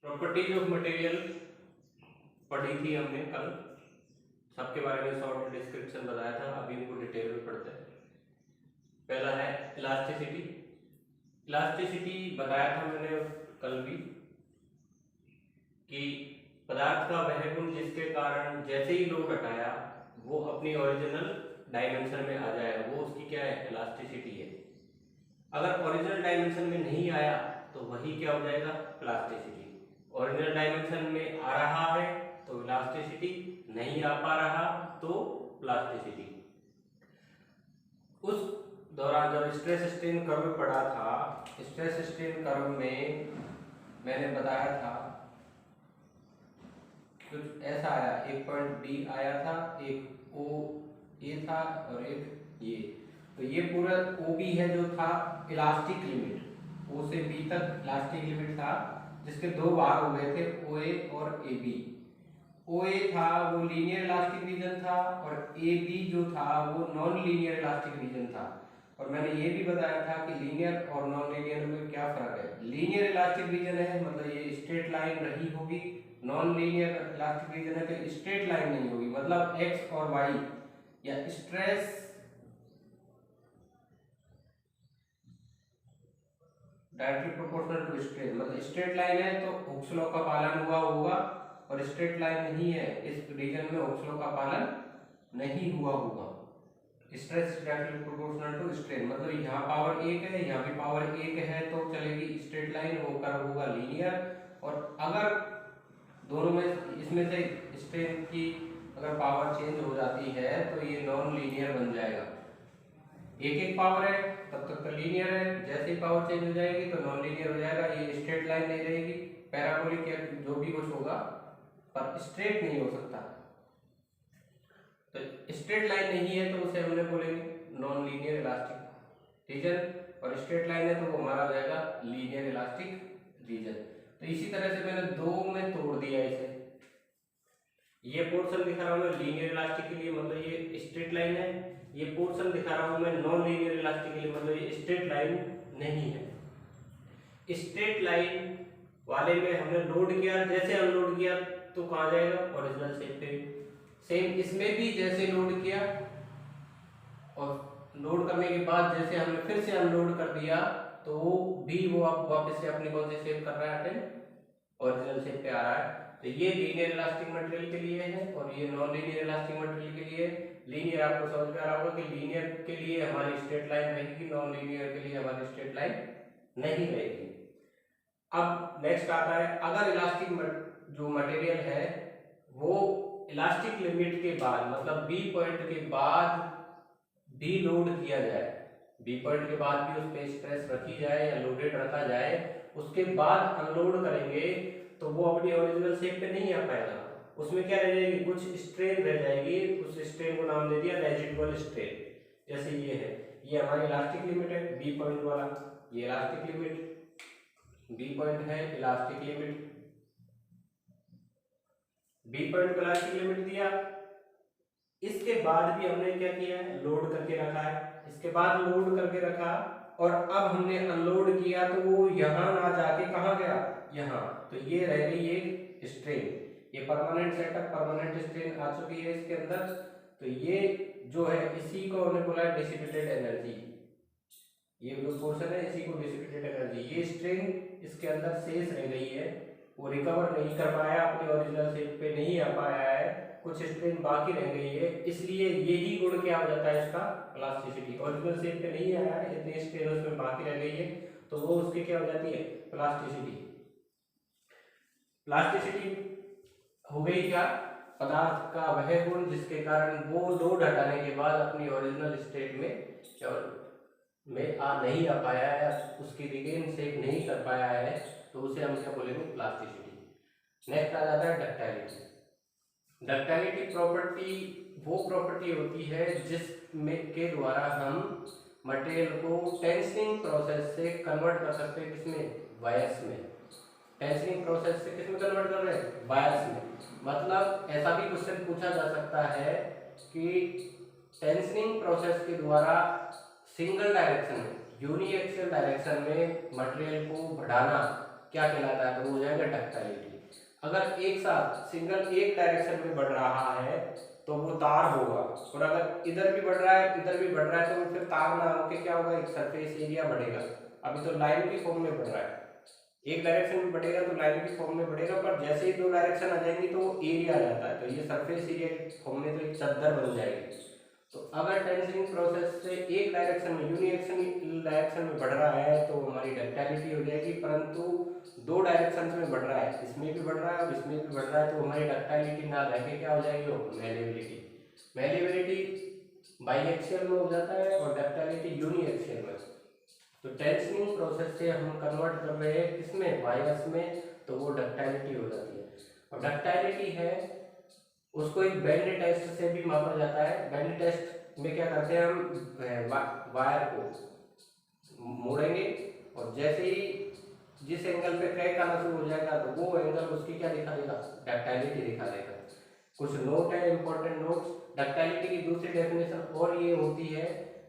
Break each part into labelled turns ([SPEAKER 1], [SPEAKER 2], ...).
[SPEAKER 1] Properties of material पढ़ी थी हमने कल, सबके बारे में शॉर्ट डिस्क्रिप्शन बताया था। अभी इनको डिटेल में पढ़ते हैं। पहला है इलास्टिसिटी। इलास्टिसिटी बताया था मैंने कल भी कि पदार्थ का वह गुण जिसके कारण जैसे ही लोड हटाया वो अपनी ओरिजिनल डायमेंशन में आ जाए, वो उसकी क्या है, इलास्टिसिटी है। अगर ओरिजिनल डायमेंशन में नहीं आया तो वही क्या हो जाएगा, प्लास्टिसिटी। ओरिजिनल डायमेंशन में आ रहा है तो इलास्टिसिटी, नहीं आ पा रहा तो प्लास्टिसिटी। उस दौरान जब स्ट्रेस स्ट्रेन कर्व पढ़ा था, स्ट्रेस स्ट्रेन कर्व में मैंने बताया था कुछ ऐसा आया, एक पॉइंट बी आया था, एक ओ ए था और एक ये। तो ये पूरा ओ बी है जो था इलास्टिक लिमिट, ओ से बी तक इलास्टिक लिमिट था, जिसके दो भाग हो गए थे, ओ ए और ए बी। ओ ए था वो लीनियर इलास्टिक रीजन था और ए बी जो था वो नॉन लीनियर इलास्टिक रीजन था। और मैंने ये भी बताया था कि लीनियर और नॉन लीनियर में क्या फर्क है। लीनियर इलास्टिक रीजन है मतलब ये स्ट्रेट लाइन रही होगी, नॉन लीनियर इलास्टिक रीजन है तो स्ट्रेट लाइन नहीं होगी, मतलब एक्स और वाई या stress directly proportional to strain, मतलब स्ट्रेट लाइन है तो हुक्स लॉ का पालन हुआ होगा, और स्ट्रेट लाइन नहीं है इस रीजन में हुक्स लॉ का पालन नहीं हुआ होगा। Stress directly proportional to strain मतलब यहाँ पावर एक है, यहाँ भी पावर एक है तो चलेगी स्ट्रेट लाइन, वो कर्व होगा लीनियर। और अगर दोनों में इसमें से स्ट्रेन की अगर पावर चेंज हो जाती है तो ये नॉन लीनियर बन जाएगा। एक एक पावर है तब तक तो लीनियर है, जैसे ही पावर चेंज हो जाएगी तो नॉन लीनियर हो जाएगा। ये स्ट्रेट लाइन नहीं रहेगी, पैराबोलिक या जो भी कुछ होगा, पर स्ट्रेट नहीं हो सकता। तो स्ट्रेट लाइन नहीं है तो उसे हमने बोलेंगे नॉन लीनियर इलास्टिक रीजन, और स्ट्रेट लाइन है तो वो हमारा हो जाएगा लीनियर इलास्टिक रीजन। तो इसी तरह से मैंने दो में तोड़ दिया इसे। ये पोर्शन दिखा रहा हूं मैं लीनियर इलास्टिक के लिए, मतलब ये स्ट्रेट लाइन है। ये पोर्शन दिखा रहा हूं मैं नॉन लीनियर इलास्टिक के लिए, मतलब ये स्ट्रेट लाइन नहीं है। स्ट्रेट लाइन वाले में हमने लोड किया, जैसे अनलोड किया तो कहाँ जाएगा, ओरिजिनल शेप पे। सेम इसमें भी जैसे लोड किया और लोड करने के बाद जैसे हमने फिर से अनलोड कर दिया तो वो भी वो आप वापस से अपनी कौन सी शेप कर रहा है, ओरिजिनल शेप पे आ रहा है। तो ये लीनियर इलास्टिक मटेरियल के लिए है और ये नॉन लीनियर इलास्टिक मटेरियल के लिए। लीनियर आपको समझ में आ रहा होगा कि लीनियर के लिए हमारी स्ट्रेट लाइन रहेगी, नॉन लीनियर के लिए हमारी स्ट्रेट लाइन नहीं रहेगी। अब नेक्स्ट आता है, अगर इलास्टिक जो मटेरियल है वो इलास्टिक लिमिट के बाद मतलब बी पॉइंट के बाद भी लोड किया जाए, बी पॉइंट के बाद भी उस पे स्ट्रेस रखी जाए या लोडेड रखा जाए, उसके बाद अनलोड करेंगे तो वो अपनी ओरिजिनल शेप पे नहीं आ पाएगा। उसमें क्या रह जाएगी, कुछ स्ट्रेन रह जाएगी। उस स्ट्रेन को नाम दे दिया रेजिडुअल स्ट्रेन। जैसे ये है, ये हमारी इलास्टिक लिमिट है बी पॉइंट वाला, ये इलास्टिक लिमिट बी पॉइंट है, इलास्टिक लिमिट बी पॉइंट को इलास्टिक लिमिट दिया। इसके बाद भी हमने क्या किया है, लोड करके रखा है। इसके बाद लोड करके रखा और अब हमने अनलोड किया तो वो यहाँ ना जाके कहाँ गया, यहाँ। तो ये रह गई एक स्ट्रेन, ये परमानेंट सेटअप, परमानेंट स्ट्रेन आ चुकी है इसके अंदर। तो ये जो है इसी को हमने बोला है डिसिपेटेड एनर्जी। ये जो पोर्शन है इसी को डिसिपेटेड एनर्जी। ये स्ट्रेन इसके अंदर शेष रह गई है, वो रिकवर नहीं कर पाया, अपने ओरिजिनल शेप पे नहीं आ पाया है, कुछ स्ट्रेन बाकी रह गई है। इसलिए यही गुण क्या हो जाता है इसका, प्लास्टिसिटी। ओरिजिनल शेप पे नहीं आया है, इतनी स्ट्रेन उसमें बाकी रह गई है तो वो उसकी क्या हो जाती है, प्लास्टिसिटी। प्लास्टिसिटी हो गई क्या, पदार्थ का वह गुण जिसके कारण वो लोड हटाने के बाद अपनी ओरिजिनल स्टेट में नहीं आ पाया है, उसकी रिगेन शेप नहीं कर पाया है, तो उसे हम क्या बोलेंगे, प्लास्टिसिटी। नेक्स्ट आ जाता है डक्टाइलिटी। डक्टाइलिटी प्रॉपर्टी वो प्रॉपर्टी होती है जिसमें के द्वारा हम मटेरियल को टेंसिंग प्रोसेस से कन्वर्ट कर सकते हैं, किसमें, बायस में। टेंसिंग प्रोसेस से किसमें कन्वर्ट कर रहे हैं, बायस में। मतलब ऐसा भी क्वेश्चन पूछा जा सकता है कि टेंसिंग प्रोसेस के द्वारा सिंगल डायरेक्शन में, यूनी एक्सियल डायरेक्शन में मटेरियल को बढ़ाना क्या कहलाता है, तो वो हो जाएगा डक्टाइलिटी। अगर एक साथ सिंगल एक डायरेक्शन में बढ़ रहा है तो वो तार होगा, और अगर इधर भी बढ़ रहा है इधर भी बढ़ रहा है तो फिर तार ना होके क्या होगा, एक सरफेस एरिया बढ़ेगा। अभी तो लाइन की फॉर्म में बढ़ रहा है, एक डायरेक्शन में बढ़ेगा तो लाइन की फॉर्म में बढ़ेगा, पर जैसे ही दो डायरेक्शन आ जाएंगी तो वो एरिया आ जाता है, तो ये सरफेस एरिया की फॉर्म में तो एक चद्दर बन जाएगी। तो अगर टेंसिंग प्रोसेस से एक डायरेक्शन में यूनिएक्शन डायरेक्शन में बढ़ रहा है तो हमारी डक्टाइलिटी हो जाएगी, परंतु दो डायरेक्शन में बढ़ रहा है, इसमें भी बढ़ रहा है और इसमें भी बढ़ रहा है, तो हमारी डक्टाइलिटी ना रह के क्या हो जाएगी, मेलिएबिलिटी। मेलिएबिलिटी बाईएक्सियल में हो जाता है और डक्टाइलिटी यूनिएक्सियल में। तो टेंसिंग प्रोसेस से हम कन्वर्ट कर रहे हैं किसमें, वायर्स में, तो वो डक्टाइलिटी हो जाती है। और डक्टाइलिटी है उसको एक बेंड टेस्ट से भी मापा जाता है। बेंड टेस्ट में क्या करते हैं, हम वायर को मोड़ेंगे और जैसे ही जिस एंगल पे क्रैक आना शुरू हो जाएगा तो वो एंगल उसकी क्या दिखा देगा, डक्टाइलिटी दिखा देगा। कुछ नोट है, इंपॉर्टेंट नोट्स। डक्टाइलिटी की दूसरी डेफिनेशन और ये होती है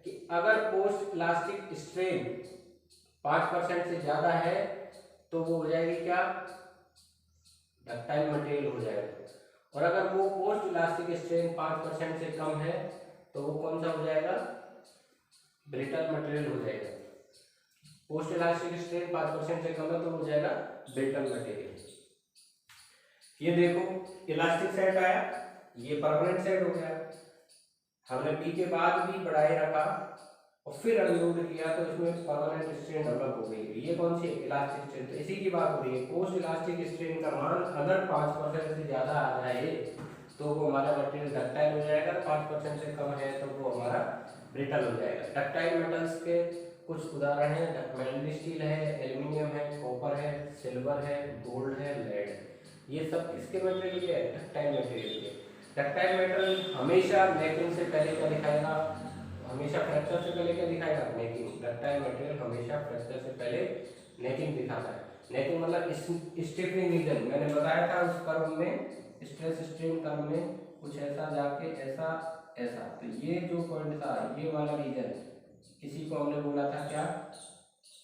[SPEAKER 1] कि अगर पोस्ट इलास्टिक स्ट्रेन 5% से ज्यादा है तो वो हो जाएगी क्या, डक्टाइल मटेरियल हो जाएगा। और अगर वो पोस्ट इलास्टिक स्ट्रेन 5% से कम है तो वो कौन सा हो जाएगा, ब्रिटल मटेरियल हो जाएगा। पोस्ट इलास्टिक स्ट्रेन 5% से कम है तो हो जाएगा ब्रिटल मटेरियल। ये देखो इलास्टिक सेट आया, ये परमानेंट सेट हो गया। हमने पी के बाद भी बढ़ाए रखा और फिर अनलोड किया तो इसमें परमानेंट स्ट्रेन डेवलप हो गई। ये कौन सी इलास्टिक स्ट्रेन, तो इसी की बात हो रही है। पोस्ट इलास्टिक स्ट्रेन का मान अगर 5% से ज्यादा आ जाए तो वो हमारा मटेरियल डक्टाइल हो जाएगा, 5% से कम है तो वो हमारा ब्रिटल हो जाएगा। डक्टाइल मेटल्स के कुछ उदाहरण हैं, मैग्नेटिक स्टील है, एल्यूमिनियम है, कॉपर है, सिल्वर है, गोल्ड है, लेड। ये सब किसके मटेरियल के हैं, डक्टाइल मटेरियल के। डक्टाइल मटेरियल हमेशा नेकिंग से पहले क्या दिखाएगा, हमेशा फ्रैक्चर से पहले क्या दिखाएगा, नेकिंग। डक्टाइल मटेरियल हमेशा फ्रैक्चर से पहले नेकिंग दिखाता है। नेकिंग मतलब स्टिफनिंग रीजन, मैंने बताया था उस कर्व में, स्ट्रेस स्ट्रेन कर्व में कुछ ऐसा जाके ऐसा ऐसा, तो ये जो पॉइंट था ये वाला रीजन, इसी को हमने बोला था क्या,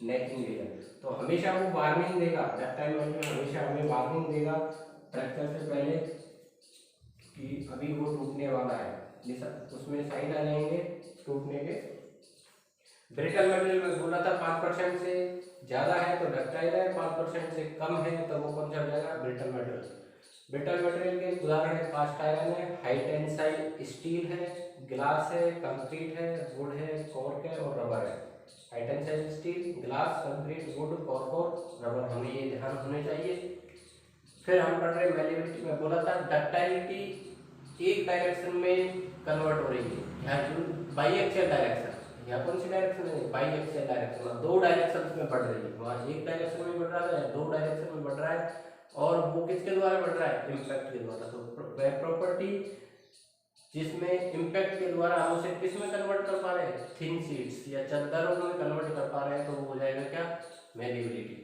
[SPEAKER 1] नेकिंग रीजन। तो हमेशा वो वार्निंग देगा, डक्टाइल मटेरियल हमेशा हमें वार्निंग देगा फ्रैक्चर से पहले कि अभी वो टूटने वाला है, उसमें साइन आ जाएंगे टूटने के। ब्रिटल मटेरियल में बोला था 5% से ज्यादा है तो डक्टाइल है, 5% से कम है तो वो कौन सा हो जाएगा, ब्रिटल मटेरियल। ब्रिटल मटेरियल के उदाहरण है कास्ट आयरन है, हाई टेंसाइल स्टील है, ग्लास है, कंक्रीट है, वुड है, कॉर्क है और रबर है। High tensile steel, glass, concrete, would, cork और रबर, हमें ये ध्यान होने चाहिए। फिर हम पढ़ रहे मेलिएबिलिटी में बोला था डक्टाइलिटी एक डायरेक्शन में कन्वर्ट हो रही है, यहाँ बाईएक्सियल डायरेक्शन, यहाँ कौन सी डायरेक्शन है, बाईएक्सियल डायरेक्शन, दो डायरेक्शन में बढ़ रही है। वहाँ एक डायरेक्शन में बढ़ रहा है, दो डायरेक्शन में बढ़ रहा है, और वो किसके द्वारा बढ़ रहा है, इम्पैक्ट के द्वारा। तो वह प्रॉपर्टी जिसमें इम्पैक्ट के द्वारा हम उसे किस में कन्वर्ट कर पा रहे हैं, थिन शीट्स या चद्दरों में कन्वर्ट कर पा रहे हैं, तो वो हो जाएगा क्या, मेलिएबिलिटी।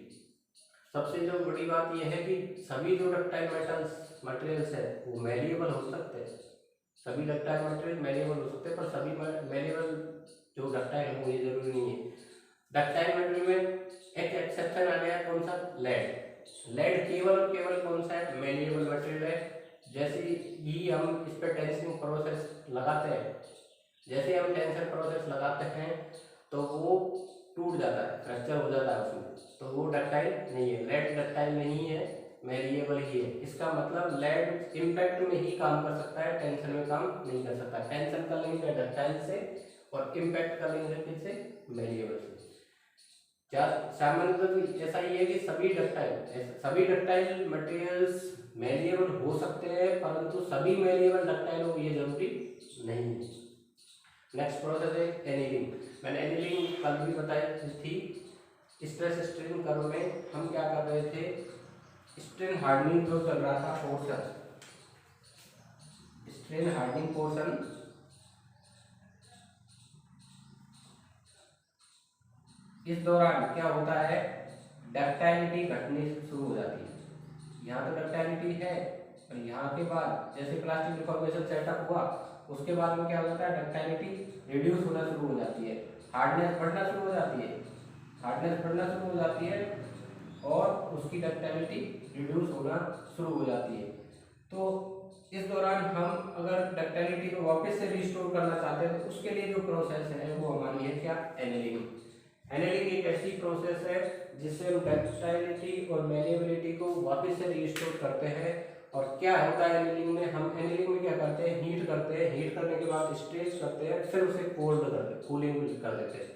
[SPEAKER 1] सबसे जो बड़ी बात यह है कि सभी जो डक्टाइल मटेरियल्स है वो मेलिएबल हो सकते हैं, सभी डक्टाइल मटेरियल मेलिएबल हो सकते हैं, पर सभी मेलिएबल जो डक्टाइल है वो ये जरूरी नहीं है। डक्टाइल मटेरियल में एक एक्सेप्शन आ गया, कौन सा, लेड। लेड केवल और केवल कौन सा है, मेलिएबल मटेरियल है। जैसे ही हम इस पर टेंसिंग प्रोसेस लगाते हैं, जैसे हम टेंशन प्रोसेस लगाते हैं तो वो टूट जाता है, फ्रैक्चर हो जाता है उसमें, तो वो डक्टाइल नहीं है। लेड डक्टाइल नहीं है, मेलिएबल ही है। इसका मतलब लेड इम्पैक्ट में ही काम कर सकता है, टेंशन में काम नहीं कर सकता। टेंशन का लिंक है डक्टाइल से और इम्पैक्ट का लिंक है किससे, मेलिएबल से। क्या सामान्यतः ऐसा ही है कि सभी डक्टाइल मटेरियल्स मेलिएबल हो सकते हैं, परंतु सभी मेलिएबल डक्टाइल हो ये जरूरी नहीं है। नेक्स्ट प्रोसेस है एनीलिंग। मैंने एनीलिंग कल भी बताई थी। स्ट्रेस स्ट्रेन कर्व में हम क्या कर रहे थे, स्ट्रेन हार्डनिंग जो चल रहा था पोर्शन, स्ट्रेन हार्डनिंग पोर्शन, इस दौरान क्या होता है, डक्टाइलिटी घटनी शुरू हो जाती है। यहाँ तो डक्टाइलिटी है और यहाँ के बाद जैसे प्लास्टिक डिफॉर्मेशन सेटअप हुआ उसके बाद में क्या हो जाता है, डक्टाइलिटी रिड्यूस होना शुरू हो जाती है, हार्डनेस बढ़ना शुरू हो जाती है, हार्डनेस बढ़ना शुरू हो जाती है। और उसकी डक्टिलिटी रिड्यूस होना शुरू हो जाती है। तो इस दौरान हम अगर डक्टिलिटी को वापस से रिस्टोर करना चाहते हैं तो उसके लिए जो प्रोसेस है वो हमारी है क्या, एनेलिंग। एनेलिंग एक ऐसी प्रोसेस है जिससे हम डक्टिलिटी और मैलिएबिलिटी को वापस से रिस्टोर करते हैं। और क्या होता है एनेलिंग में, हम एनेलिंग में क्या करते हैं, हीट करते हैं, हीट करने के बाद स्ट्रेच करते हैं, फिर उसे कोल्ड करते हैं, कूलिंग कर देते हैं।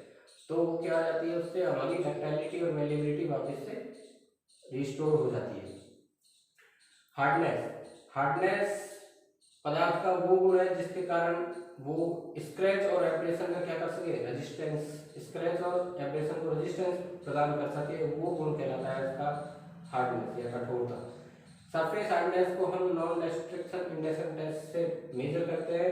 [SPEAKER 1] तो क्या हो जाती है, उससे हमारी डक्टिलिटी और मैलिएबिलिटी वापस से रिस्टोर हो जाती है। हार्डनेस, हार्डनेस पदार्थ का वो गुण है जिसके कारण वो स्क्रैच और एब्रेशन का क्या कर सके, रेजिस्टेंस, स्क्रैच और एब्रेशन को रेजिस्टेंस प्रदान कर सके, वो गुण कहलाता है इसका हार्डनेस या कठोरता। सरफेस हार्डनेस को हम नॉन डिस्ट्रक्शन इंडेक्शन टेस्ट से मेजर करते हैं।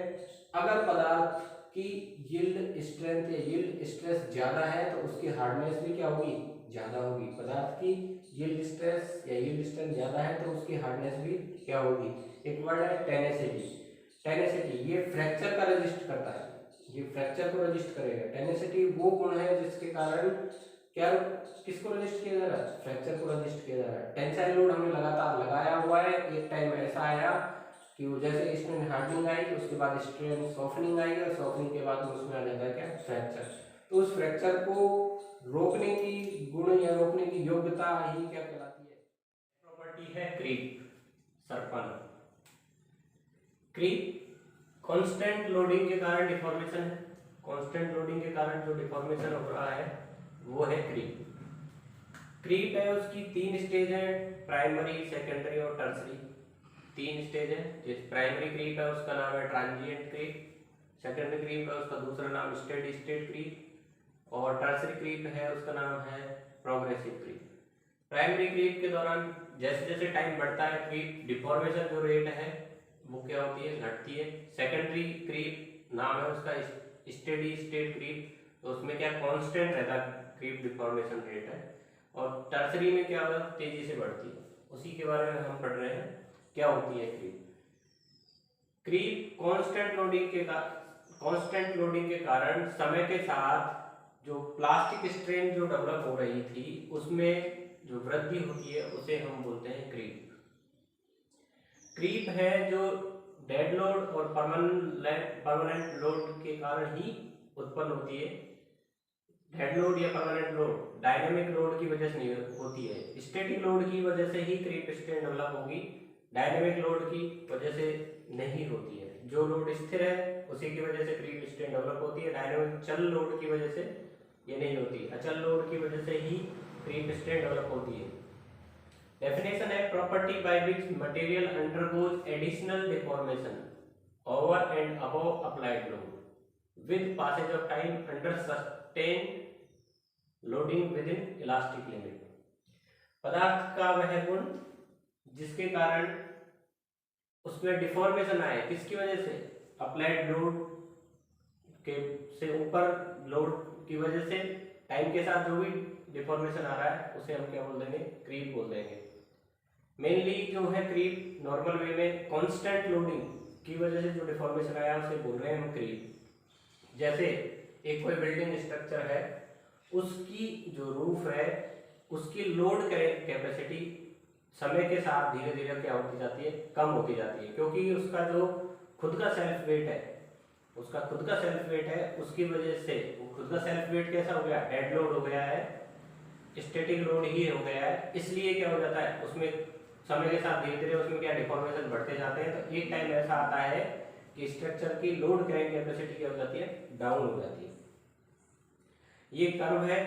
[SPEAKER 1] अगर पदार्थ की यील्ड स्ट्रेंथ या यील्ड स्ट्रेस ज्यादा है तो उसकी हार्डनेस भी क्या होगी, ज्यादा होगी। पदार्थ की यील्ड स्ट्रेस या यील्ड स्ट्रेंथ ज्यादा है तो उसकी हार्डनेस भी क्या होगी। एक वर्ड है टेनेसिटी, टेनेसिटी ये फ्रैक्चर का रजिस्ट करता है, ये फ्रैक्चर को रजिस्ट करेगा। टेनेसिटी वो गुण है जिसके कारण क्या, किसको रजिस्ट किया जा रहा है, फ्रैक्चर को रजिस्ट किया जा रहा है। टेंसाइल लोड हमने लगातार लगाया हुआ है, एक टाइम ऐसा आया कि वो जैसे स्ट्रेन हार्डनिंग आई उसके बाद स्ट्रेन सॉफ्टनिंग आई और सॉफ्टनिंग के बाद उसमें आ जाता है क्या, फ्रैक्चर। तो उस फ्रैक्चर को रोकने की गुण या रोकने की योग्यता ही क्या कहलाती है, प्रॉपर्टी है क्रीप, सरपन। क्रीप कांस्टेंट लोडिंग के कारण डिफॉर्मेशन है, कांस्टेंट लोडिंग के कारण जो डिफॉर्मेशन हो रहा है वो है क्रीप। क्रीप है उसकी 3 स्टेज है, प्राइमरी, सेकेंडरी और टर्सरी। 3 स्टेज है। जिस प्राइमरी क्रीप है उसका नाम है ट्रांजिएंट क्रीप, सेकेंडरी क्रीप है उसका दूसरा नाम स्टेडी स्टेट क्रीप और टर्सरी क्रीप है उसका नाम है प्रोग्रेसिव क्रीप। प्राइमरी क्रीप के दौरान जैसे जैसे टाइम बढ़ता है क्रीप डिफॉर्मेशन जो रेट है वो क्या होती है, घटती है। सेकेंडरी क्रीप नाम है उसका स्टेडी स्टेट क्रीप, तो उसमें क्या कांस्टेंट रहता है क्रीप डिफॉर्मेशन रेट है। और टर्सरी में क्या होगा, तेजी से बढ़ती है, उसी के बारे में हम पढ़ रहे हैं क्या होती है क्रीप। क्रीप कांस्टेंट लोडिंग के कारण समय के साथ जो प्लास्टिक स्ट्रेन जो डेवलप हो रही थी उसमें जो वृद्धि होती है उसे हम बोलते हैं क्रीप। क्रीप है जो डेड लोड और परमानेंट लोड के कारण ही उत्पन्न होती है। डेड लोड या परमानेंट लोड डायनेमिक लोड की वजह से नहीं होती है, स्टैटिक लोड की वजह से ही क्रीप स्ट्रेन डेवलप होगी, डायनेमिक लोड की वजह से नहीं होती है। जो लोड स्थिर है उसी की वजह से क्रीप स्ट्रेन डेवलप होती है, डायनेमिक चल लोड की वजह से ये नहीं होती, अचल लोड की वजह से ही क्रीप स्ट्रेन डेवलप होती है। डेफिनेशन है property by which material undergoes additional deformation over and above applied load with passage of time under sustained loading with in elastic limit. पदार्थ का वह गुण जिसके कारण उसमें डिफॉर्मेशन आए, किसकी वजह से, अप्लाइड लोड के से ऊपर लोड की वजह से टाइम के साथ जो भी डिफॉर्मेशन आ रहा है उसे हम क्या बोल देंगे, क्रीप बोल देंगे। मेनली जो है क्रीप नॉर्मल वे में कांस्टेंट लोडिंग की वजह से जो डिफॉर्मेशन आया उसे बोल रहे हैं हम क्रीप। जैसे एक कोई बिल्डिंग स्ट्रक्चर है, उसकी जो रूफ है उसकी लोड कैपेसिटी समय के साथ धीरे धीरे क्या होती जाती है, कम होती जाती है, क्योंकि उसका जो खुद का सेल्फ वेट है, उसका खुद का सेल्फ वेट है, उसकी वजह से वो खुद का सेल्फ वेट कैसा हो गया, डेड लोड हो गया है, स्टैटिक लोड ही हो गया है। इसलिए क्या हो जाता है उसमें समय के साथ धीरे धीरे उसमें क्या डिफॉर्मेशन बढ़ते जाते हैं। तो एक टाइम ऐसा आता है कि स्ट्रक्चर की लोड कैरिंग कैपेसिटी क्या हो जाती है, डाउन हो जाती है। ये कर्व है,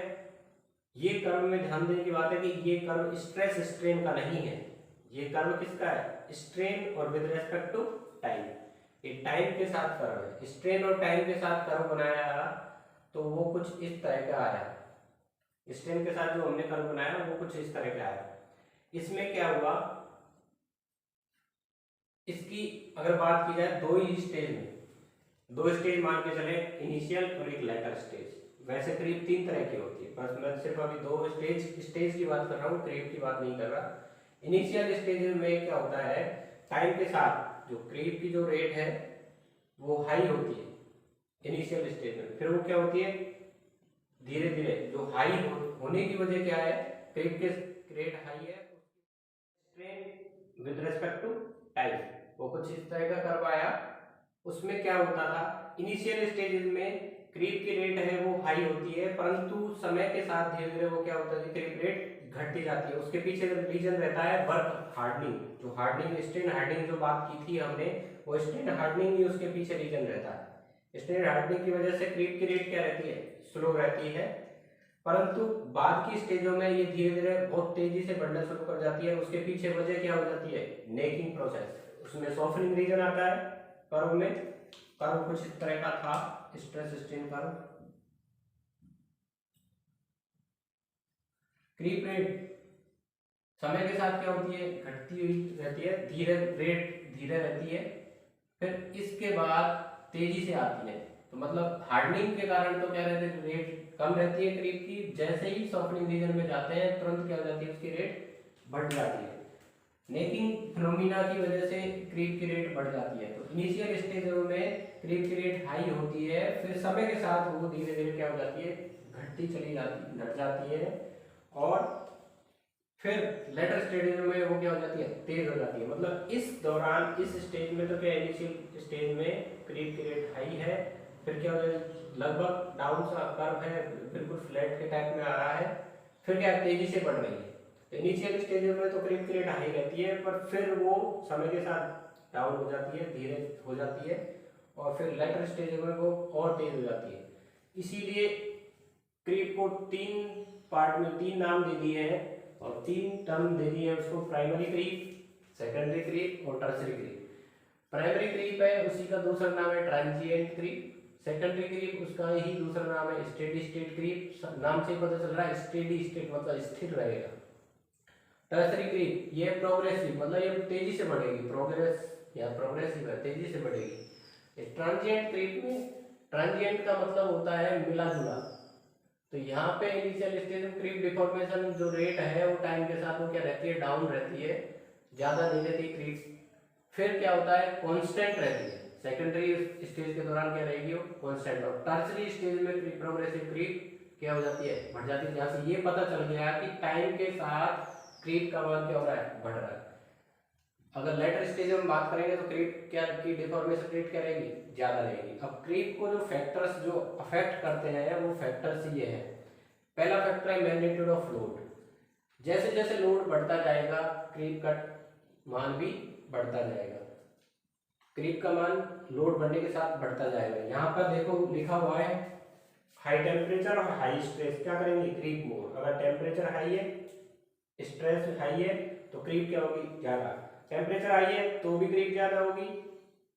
[SPEAKER 1] ये कर्व में ध्यान देने की बात है कि ये कर्व स्ट्रेस स्ट्रेन का नहीं है, ये कर्व किसका है, स्ट्रेन और विद रेस्पेक्ट टू टाइम, ये टाइम के साथ कर्व है। स्ट्रेन और टाइम के साथ कर्व बनाया तो वो कुछ इस तरह का आया, स्ट्रेन के साथ जो हमने कर्व बनाया वो कुछ इस तरह का आया। इसमें क्या हुआ, इसकी अगर बात की जाए दो ही स्टेज में, दो स्टेज मान के चले, इनिशियल और एक लेटर स्टेज। वैसे क्रीप 3 तरह की होती है, बस मैं सिर्फ अभी 2 स्टेज की बात कर रहा हूँ, क्रीप की बात नहीं कर रहा। इनिशियल स्टेज में क्या होता है, टाइम के साथ जो क्रीप की जो रेट है वो हाई होती है इनिशियल स्टेज में, फिर वो क्या होती है धीरे धीरे जो हाई होने की वजह क्या है, क्रीप के ग्रेड हाई है, strain with respect to time, वो कुछ इस तरह का कर्व आया। उसमें क्या होता था, इनिशियल स्टेजेस में क्रीप की रेट है वो हाई होती है, परंतु समय के साथ धीरे धीरे वो क्या होता है, क्रीप रेट घटती जाती है। उसके पीछे रीजन रहता है वर्क हार्डनिंग, जो हार्डनिंग स्ट्रेन हार्डनिंग जो बात की थी हमने, वो स्ट्रेन हार्डनिंग ही उसके पीछे रीजन रहता है। स्ट्रेन हार्डनिंग की वजह से क्रीप की रेट क्या रहती है, स्लो रहती है, परंतु बाद की स्टेजों में ये धीरे धीरे बहुत तेजी से बढ़ना शुरू कर जाती है। उसके पीछे वजह क्या हो जाती है, नेकिंग प्रोसेस, उसमें सॉफ्टनिंग रीजन आता है कर्व में। कर्व कुछ इस तरह का था, stress strain curve. Creep rate समय के साथ क्या होती है, घटती हुई रहती है, धीरे रेट धीरे रहती है, फिर इसके बाद तेजी से आती है। तो मतलब हार्डनिंग के कारण तो क्या रहती है, रेट कम रहती है क्रीप की, जैसे ही सॉफ्टनिंग रीजन में जाते हैं तुरंत क्या हो जाती है, उसकी रेट बढ़ जाती है। नेकिंग फिनोमिना की वजह से क्रीप की रेट बढ़ जाती है। तो इनिशियल स्टेजों में क्रीप की रेट हाई होती है, फिर समय के साथ वो धीरे धीरे क्या हो जाती है, घटती चली जाती, घट जाती है, और फिर लेटर स्टेज में वो क्या हो जाती है, तेज हो जाती है। मतलब इस दौरान इस स्टेज में तो क्या, इनिशियल स्टेज में क्रीप की रेट हाई है, फिर क्या हो जाए, लगभग डाउन सा कर्व है, बिल्कुल फ्लैट के टाइप में आ रहा है, फिर क्या तेजी से बढ़ रही है। तो इनिशियल स्टेज में तो क्रीप की रेट हाई रहती है, पर फिर वो समय के साथ डाउन हो जाती है, धीरे हो जाती है, और फिर लेटर स्टेज में वो और तेज हो जाती है। इसीलिए क्रीप को तीन पार्ट में तीन नाम दे दिए हैं और तीन टर्म दे दिए हैं उसको, प्राइमरी क्रीप, सेकेंडरी क्रीप और टर्सरी क्रीप। प्राइमरी क्रीप है, उसी का दूसरा नाम है ट्रांजिएंट क्रीप। सेकेंडरी क्रीप उसका ही दूसरा नाम है स्टेडी स्टेट क्रीप, नाम से पता चल रहा है स्टेडी स्टेट मतलब स्थिर रहेगा। टर्सरी क्रीप ये प्रोग्रेसिव, मतलब ये तेजी से बढ़ेगी, प्रोग्रेस या प्रोग्रेसिव है, तेजी से बढ़ेगी। ट्रांजिएंट क्रीप में ट्रांजिएंट का मतलब होता है मिला जुला। तो यहाँ पे इनिशियल स्टेज में क्रीप डिफॉर्मेशन जो रेट है वो टाइम के साथ वो क्या रहती है, डाउन रहती है, ज्यादा नहीं रहती क्रीप। फिर क्या होता है, कांस्टेंट रहती है। सेकेंडरी स्टेज के दौरान क्या रहेगी, वो कांस्टेंट। और टर्सरी स्टेज में प्रोग्रेसिव क्रीप क्या हो जाती है, बढ़ जाती है। जहाँ से ये पता चल गया कि टाइम के साथ क्रीप का मान क्या हो रहा है, बढ़ रहा है। अगर लेटर स्टेज में बात करेंगे तो क्रीप क्या की डिफॉर्मेशन रेट क्या रहेगी, ज्यादा रहेगी। अब क्रीप को जो फैक्टर्स जो अफेक्ट करते हैं वो फैक्टर्स ये है। पहला फैक्टर है मैग्नीट्यूड ऑफ लोड। जैसे जैसे लोड बढ़ता जाएगा क्रीप का मान भी बढ़ता जाएगा। क्रीप का मान लोड बढ़ने के साथ बढ़ता जाएगा। यहाँ पर देखो लिखा हुआ है हाई टेम्परेचर और हाई स्ट्रेस, क्या करेंगे, क्रीप मोर। अगर टेम्परेचर हाई है, स्ट्रेस हाई है, तो क्रीप क्या होगी, ज्यादा। टेम्परेचर हाई है तो भी क्रीप ज्यादा होगी,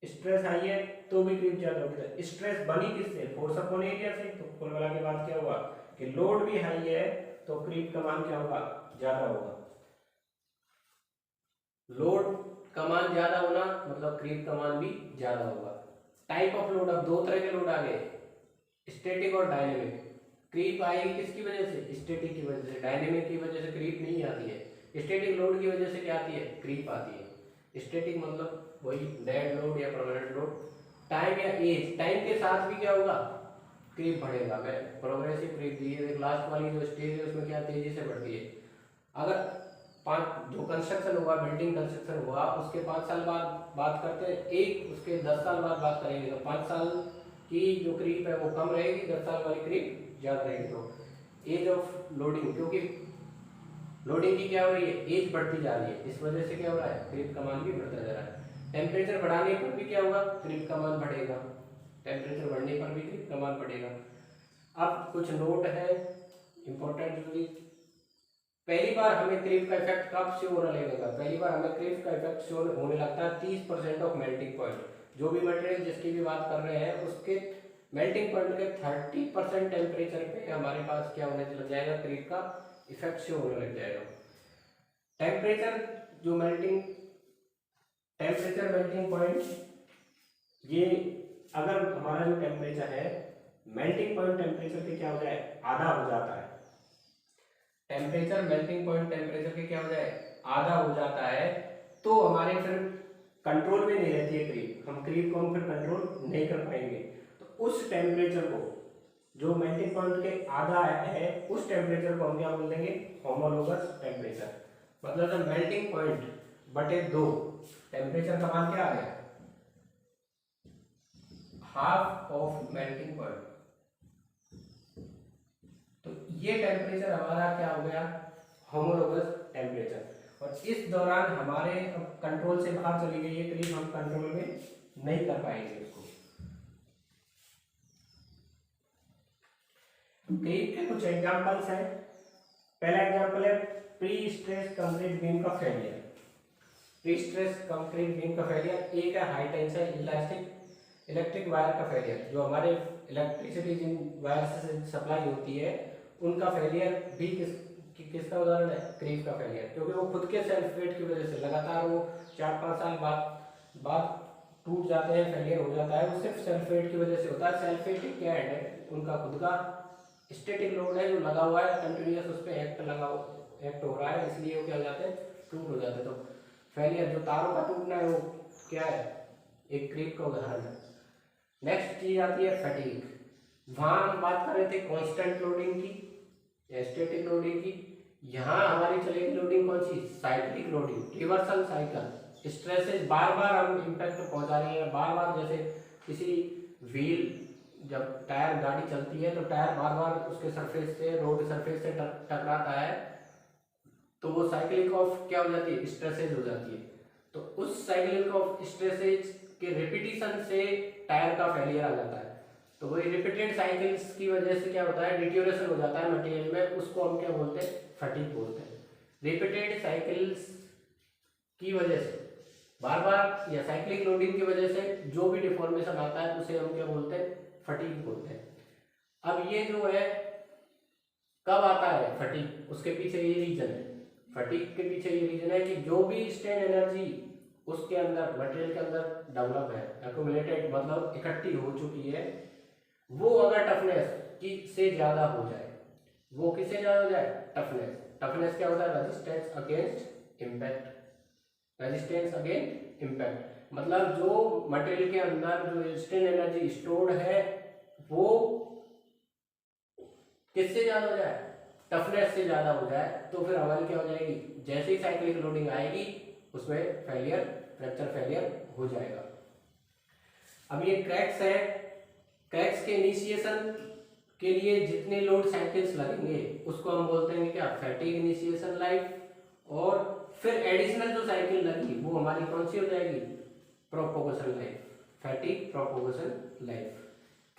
[SPEAKER 1] स्ट्रेस हाई है तो भी क्रीप ज्यादा होगी। स्ट्रेस बनी किससे, फोर्स अपॉन एरिया से। तो कुल मिला के बाद क्या हुआ कि लोड भी हाई है तो क्रीप का मान क्या होगा, ज्यादा होगा। लोड का मान ज्यादा होना मतलब क्रीप का मान भी ज्यादा होगा। टाइप ऑफ लोड, अब दो तरह के लोड आ गए, स्टैटिक और डायनेमिक। क्रीप आएगी किसकी वजह से, स्टैटिक की वजह से। डायनेमिक की वजह से क्रीप नहीं आती है। स्टैटिक लोड की वजह से क्या आती है, क्रीप आती है। स्टैटिक मतलब वही डेड लोड या परमानेंट लोड। टाइम या एज, टाइम के साथ भी क्या होगा, क्रीप बढ़ेगा। मैं प्रोग्रेसिव क्रीप दी है, लास्ट वाली जो स्टेज है उसमें क्या तेजी से बढ़ती है। अगर पाँच जो कंस्ट्रक्शन हुआ, बिल्डिंग कंस्ट्रक्शन हुआ, उसके 5 साल बाद बात करते हैं, एक उसके 10 साल बाद बात करेंगे, तो 5 साल की जो क्रीप है वो कम रहेगी, 10 साल वाली क्रीप ज्यादा रहेगी। तो एज ऑफ लोडिंग, क्योंकि लोडिंग की क्या हो रही है, एज बढ़ती जा रही है, इस वजह से क्या हो रहा है, क्रीप का मान भी बढ़ता जा रहा है। टेम्परेचर बढ़ाने पर भी क्या होगा, क्रीप का मान बढ़ेगा। टेम्परेचर बढ़ने पर भी क्रीप का मान बढ़ेगा। अब कुछ नोट है इंपॉर्टेंट। पहली बार हमें क्रीप का इफेक्ट कब से होने लगेगा, पहली बार हमें क्रीप का इफेक्ट से होने लगता है 30% ऑफ मेल्टिंग पॉइंट। जो भी मटेरियल जिसकी भी बात कर रहे हैं उसके मेल्टिंग पॉइंट के 30% टेम्परेचर पे हमारे पास क्या होने लग जाएगा, क्रीप का इफेक्ट से होने लग जाएगा। टेम्परेचर जो मेल्टिंग पॉइंट, ये अगर हमारा जो टेम्परेचर है मेल्टिंग पॉइंट टेम्परेचर के क्या हो जाए, आधा हो जाता है। टेम्परेचर मेल्टिंग पॉइंट टेम्परेचर के क्या हो जाए, आधा हो जाता है, तो हमारे फिर कंट्रोल में नहीं रहती है क्रीप। हम क्रीप को हम फिर कंट्रोल नहीं कर पाएंगे। तो उस टेम्परेचर को जो मेल्टिंग पॉइंट के आधा है उस टेम्परेचर को हम क्या बोल देंगे, होमोलोगस टेम्परेचर। मतलब जब मेल्टिंग पॉइंट बटे 2 टेम्परेचर का मान क्या आ गया, हाफ ऑफ मेल्टिंग पॉइंट। तो ये टेम्परेचर हमारा क्या हो गया, होमोलोगस टेम्परेचर। और इस दौरान हमारे कंट्रोल से बाहर चली गई ये क्रीम, हम कंट्रोल में नहीं कर पाएंगे इसको। क्रीप के कुछ एग्जांपल्स हैं। पहला एग्जांपल है प्री स्ट्रेस कंक्रीट बीम का failure. Pre stress concrete beam का फेलियर। एक है हाई टेंशन इलेक्ट्रिक वायर का फेलियर, जो हमारे इलेक्ट्रिसिटी जिन वायर से सप्लाई होती है उनका फेलियर भी किसका उदाहरण है, क्रीप का फेलियर। क्योंकि वो खुद के सेल्फ वेट की वजह से लगातार वो 4-5 साल बाद टूट जाते हैं, फेलियर हो जाता है, वो सिर्फ सेल्फ वेट की वजह से होता है। सेल्फ वेट क्या है, उनका खुद का स्टैटिक लोड है जो लगा हुआ है, कंटिन्यूअस उस पर एक्ट हो रहा है, इसलिए वो क्या हो जाते हैं, टूट हो जाते हैं। तो फेलियर जो तारों का टूटना है वो क्या है, एक क्रीप का उदाहरण है। नेक्स्ट चीज आती है फैटिग। वहां हम बात कर रहे थे कांस्टेंट लोडिंग की, स्टैटिक लोडिंग की। यहाँ हमारी चलेगी लोडिंग कौन सी, cyclic loading, reversal cycle. Stresses बार बार हम इम्पैक्ट पहुंचा रहे हैं, बार बार, जैसे किसी व्हील, जब टायर गाड़ी चलती है तो टायर बार बार उसके सरफेस से, रोड सरफेस से टकराता है, तो वो साइक्लिक ऑफ क्या हो जाती है, स्ट्रेसेज हो जाती है। तो उस साइक्लिक ऑफ स्ट्रेसेज के रिपीटिशन से टायर का फेलियर आ जाता है। तो वही रिपीटेड साइकिल्स की वजह से क्या होता है, डिट्यूरेशन हो जाता है मटेरियल में, उसको हम क्या बोलते हैं, फटीग बोलते हैं। रिपीटेड साइकिल्स की वजह से, बार बार या साइक्लिक लोडिंग की वजह से जो भी डिफॉर्मेशन आता है उसे हम क्या बोलते हैं, फटीग बोलते हैं। अब ये जो है कब आता है फटीग, उसके पीछे ये रीजन है, फटीग के पीछे ये रीजन है कि जो भी स्ट्रेन एनर्जी उसके अंदर, मटेरियल के अंदर डेवलप है, एक्यूमुलेटेड मतलब इकट्ठी हो चुकी है, वो अगर टफनेस की से ज्यादा हो जाए, वो किससे ज्यादा हो जाए, टफनेस क्या होता है, resistance against impact, resistance against impact. मतलब जो मटेरियल के अंदर जो स्ट्रेन एनर्जी स्टोर्ड है वो किससे ज्यादा हो जाए, टफनेस से ज्यादा हो जाए, तो फिर हमारी क्या हो जाएगी, जैसे ही साइक्लिक लोडिंग आएगी उसमें फेलियर, फ्रैक्चर फेलियर हो जाएगा। अब ये क्रैक्स है, क्रैक्स के इनिशिएशन के लिए जितने लोड साइकिल्स लगेंगे उसको हम बोलते हैं क्या, फैटिग इनिशिएशन लाइफ। और फिर एडिशनल जो साइकिल लगी वो हमारी कौन सी हो जाएगी, propagation life, fatigue propagation life.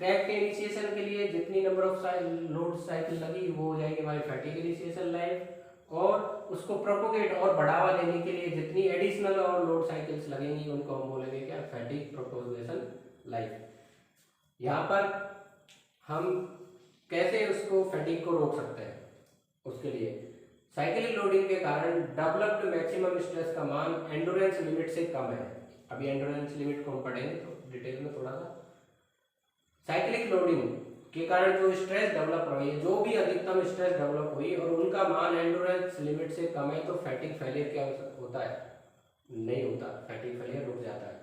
[SPEAKER 1] Crack के इनिशिएशन के लिए जितनी नंबर ऑफ लोड साइकिल लगी वो हो जाएगी हमारी फैटिग इनिशिएशन लाइफ। और उसको प्रोपोगेट और बढ़ावा देने के लिए जितनी एडिशनल और लोड साइकिल्स लगेंगी उनको हम बोलेंगे क्या, फैटिग प्रोपोगेशन लाइफ। यहाँ पर हम कैसे उसको फैटिग को रोक सकते हैं, उसके लिए साइक्लिक लोडिंग के कारण डेवलप्ड मैक्सिमम स्ट्रेस का मान एंडोरेंस लिमिट से कम है। अभी एंडोरेंस लिमिट को हम पढ़ेंगे तो डिटेल में थोड़ा सा। साइक्लिक लोडिंग के कारण जो स्ट्रेस डेवलप रही है, जो भी अधिकतम स्ट्रेस डेवलप हुई और उनका मान एंडोरेंस लिमिट से कम है, तो फैटिग फेलियर क्या होता है, नहीं होता, फैटिग फेलियर रुक जाता है।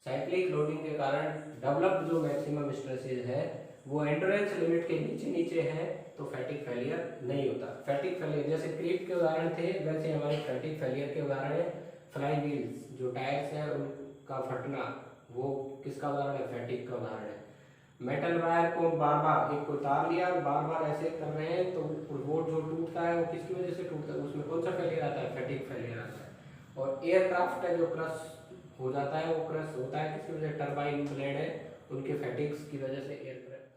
[SPEAKER 1] साइक्लिक लोडिंग के कारण डेवलप्ड जो मैक्सिमम स्ट्रेसेज है वो एंडोरेंस लिमिट के नीचे है, तो फैटिग फेलियर नहीं होता। फैटिग फेलियर जैसे क्रीप के उदाहरण थे, वैसे हमारे फैटिग फेलियर के उदाहरण है फ्लाई व्हील्स, जो टायर्स हैं उनका फटना, वो किसका उदाहरण है, फैटिग का उदाहरण है। मेटल वायर को बार बार, एक को तार लिया और बार बार ऐसे कर रहे हैं, तो वो जो टूटता है वो किसकी वजह से टूटता है, उसमें कौन सा फेलियर आता है, फैटिग फेलियर आता है। और एयरक्राफ्ट है जो क्रश हो जाता है, वो क्रश होता है किसकी वजह से, टरबाइन ब्लेड है उनके फैटिग्स की वजह से एयरक्राफ्ट